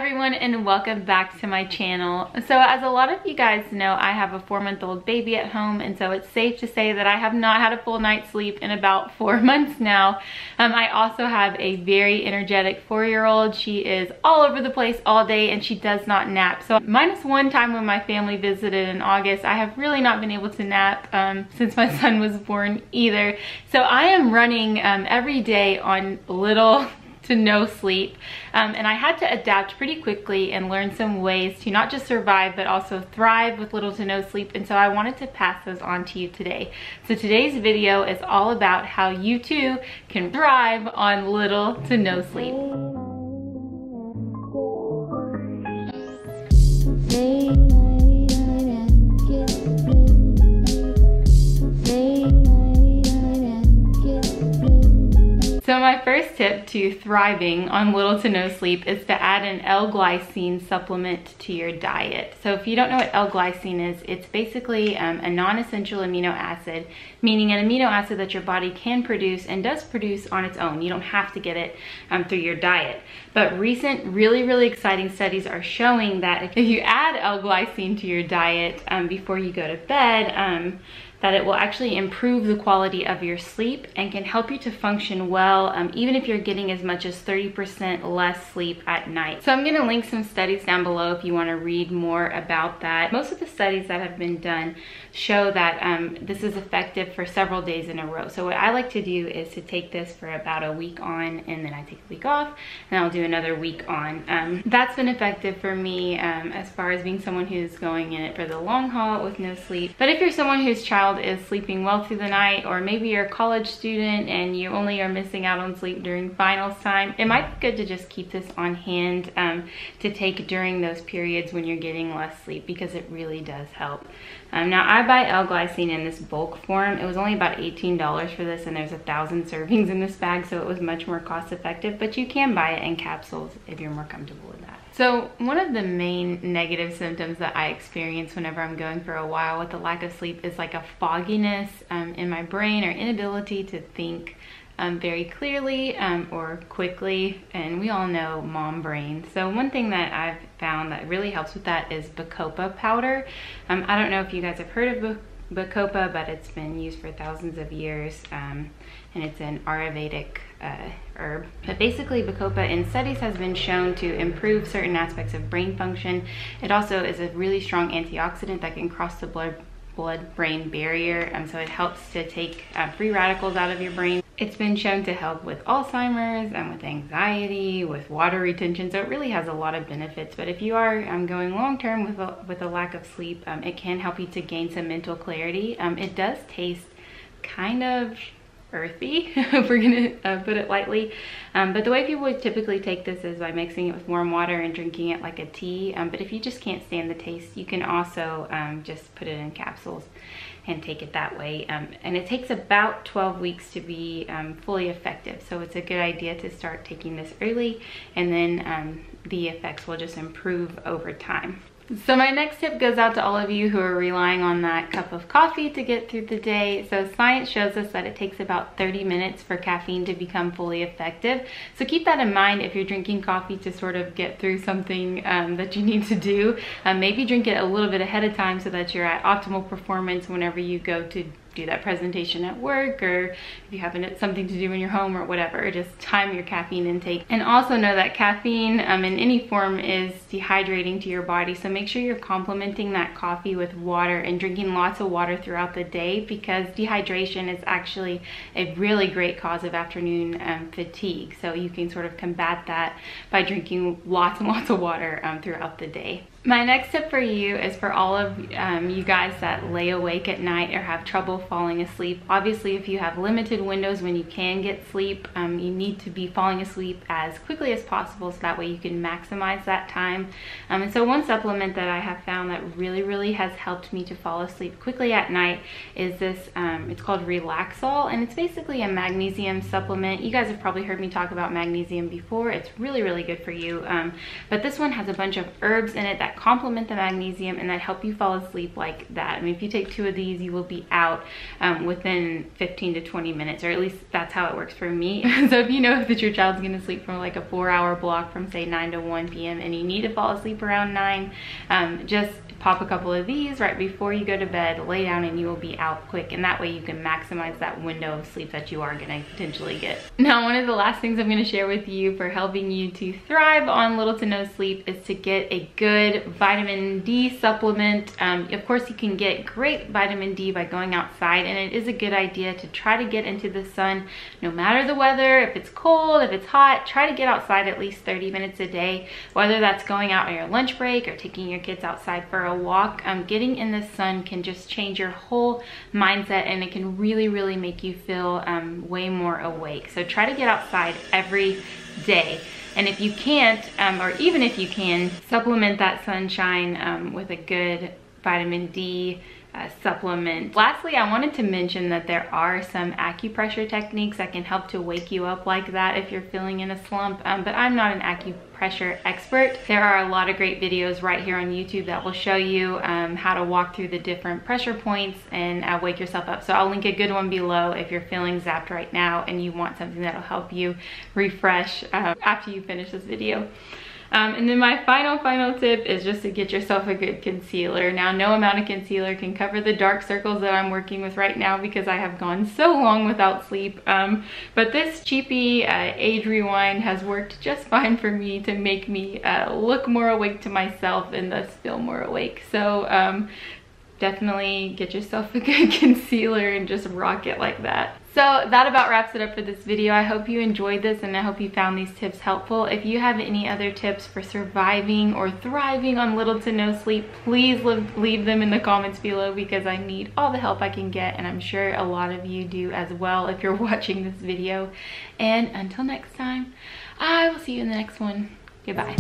everyone, and welcome back to my channel. So as a lot of you guys know, I have a 4-month-old baby at home, and so it's safe to say that I have not had a full night's sleep in about 4 months now. I also have a very energetic 4-year-old. She is all over the place all day and she does not nap. So minus one time when my family visited in August, I have really not been able to nap since my son was born either. So I am running every day on little to no sleep, and I had to adapt pretty quickly and learn some ways to not just survive but also thrive with little to no sleep, and so I wanted to pass those on to you today. So today's video is all about how you too can thrive on little to no sleep. So my first tip to thriving on little to no sleep is to add an L-glycine supplement to your diet. So if you don't know what L-glycine is, it's basically a non-essential amino acid, meaning an amino acid that your body can produce and does produce on its own. You don't have to get it through your diet. But recent really exciting studies are showing that if you add L-glycine to your diet before you go to bed, that it will actually improve the quality of your sleep and can help you to function well, even if you're getting as much as 30% less sleep at night. So I'm gonna link some studies down below if you wanna read more about that. Most of the studies that have been done show that this is effective for several days in a row. So what I like to do is to take this for about a week on, and then I take a week off, and I'll do another week on. That's been effective for me as far as being someone who's going in it for the long haul with no sleep. But if you're someone whose child is sleeping well through the night, or maybe you're a college student and you only are missing out on sleep during finals time, it might be good to just keep this on hand to take during those periods when you're getting less sleep, because it really does help. Now I buy L-glycine in this bulk form. It was only about $18 for this, and there's 1,000 servings in this bag, so it was much more cost effective, but you can buy it in capsules if you're more comfortable with that. So one of the main negative symptoms that I experience whenever I'm going for a while with the lack of sleep is like a fogginess in my brain, or inability to think very clearly or quickly, and we all know mom brain. So one thing that I've found that really helps with that is CoPPA powder. I don't know if you guys have heard of CoPPA, but it's been used for thousands of years, and it's an Ayurvedic herb. But basically CoPPA in studies has been shown to improve certain aspects of brain function. It also is a really strong antioxidant that can cross the blood-brain barrier, so it helps to take free radicals out of your brain. It's been shown to help with Alzheimer's and with anxiety, with water retention, so it really has a lot of benefits. But if you are going long-term with a lack of sleep, it can help you to gain some mental clarity. It does taste kind of earthy, if we're gonna put it lightly, but the way people would typically take this is by mixing it with warm water and drinking it like a tea. But if you just can't stand the taste, you can also just put it in capsules and take it that way, and it takes about 12 weeks to be fully effective, so it's a good idea to start taking this early, and then the effects will just improve over time. So my next tip goes out to all of you who are relying on that cup of coffee to get through the day. So science shows us that it takes about 30 minutes for caffeine to become fully effective. So keep that in mind if you're drinking coffee to sort of get through something that you need to do. Maybe drink it a little bit ahead of time so that you're at optimal performance whenever you go to do that presentation at work, or if you have something to do in your home or whatever. Just time your caffeine intake, and also know that caffeine in any form is dehydrating to your body, so make sure you're complementing that coffee with water and drinking lots of water throughout the day, because dehydration is actually a really great cause of afternoon fatigue. So you can sort of combat that by drinking lots and lots of water throughout the day. My next tip for you is for all of you guys that lay awake at night or have trouble falling asleep. Obviously, if you have limited windows when you can get sleep, you need to be falling asleep as quickly as possible, so that way you can maximize that time. And so one supplement that I have found that really has helped me to fall asleep quickly at night is this, it's called Relaxol, and it's basically a magnesium supplement. You guys have probably heard me talk about magnesium before. It's really good for you, but this one has a bunch of herbs in it that complement the magnesium and that help you fall asleep like that. I mean, if you take 2 of these, you will be out within 15 to 20 minutes, or at least that's how it works for me. So if you know that your child's gonna sleep for like a 4-hour block from say 9 to 1 p.m. and you need to fall asleep around 9, just pop a couple of these right before you go to bed, lay down, and you will be out quick. And that way you can maximize that window of sleep that you are gonna potentially get. Now, one of the last things I'm gonna share with you for helping you to thrive on little to no sleep is to get a good vitamin D supplement. Of course, you can get great vitamin D by going outside, and it is a good idea to try to get into the sun no matter the weather. If it's cold, if it's hot, try to get outside at least 30 minutes a day, whether that's going out on your lunch break or taking your kids outside for a walk. Getting in the sun can just change your whole mindset, and it can really make you feel way more awake. So try to get outside every day. And if you can't, or even if you can, supplement that sunshine with a good vitamin D supplement. Lastly, I wanted to mention that there are some acupressure techniques that can help to wake you up like that if you're feeling in a slump, but I'm not an acupressure expert. There are a lot of great videos right here on YouTube that will show you how to walk through the different pressure points and wake yourself up. So I'll link a good one below if you're feeling zapped right now and you want something that'll help you refresh after you finish this video. And then my final tip is just to get yourself a good concealer. Now, no amount of concealer can cover the dark circles that I'm working with right now because I have gone so long without sleep. But this cheapy Age Rewind has worked just fine for me to make me look more awake to myself and thus feel more awake. So definitely get yourself a good concealer and just rock it like that. So that about wraps it up for this video. I hope you enjoyed this and I hope you found these tips helpful. If you have any other tips for surviving or thriving on little to no sleep, please leave them in the comments below because I need all the help I can get, and I'm sure a lot of you do as well if you're watching this video. And until next time, I will see you in the next one. Goodbye.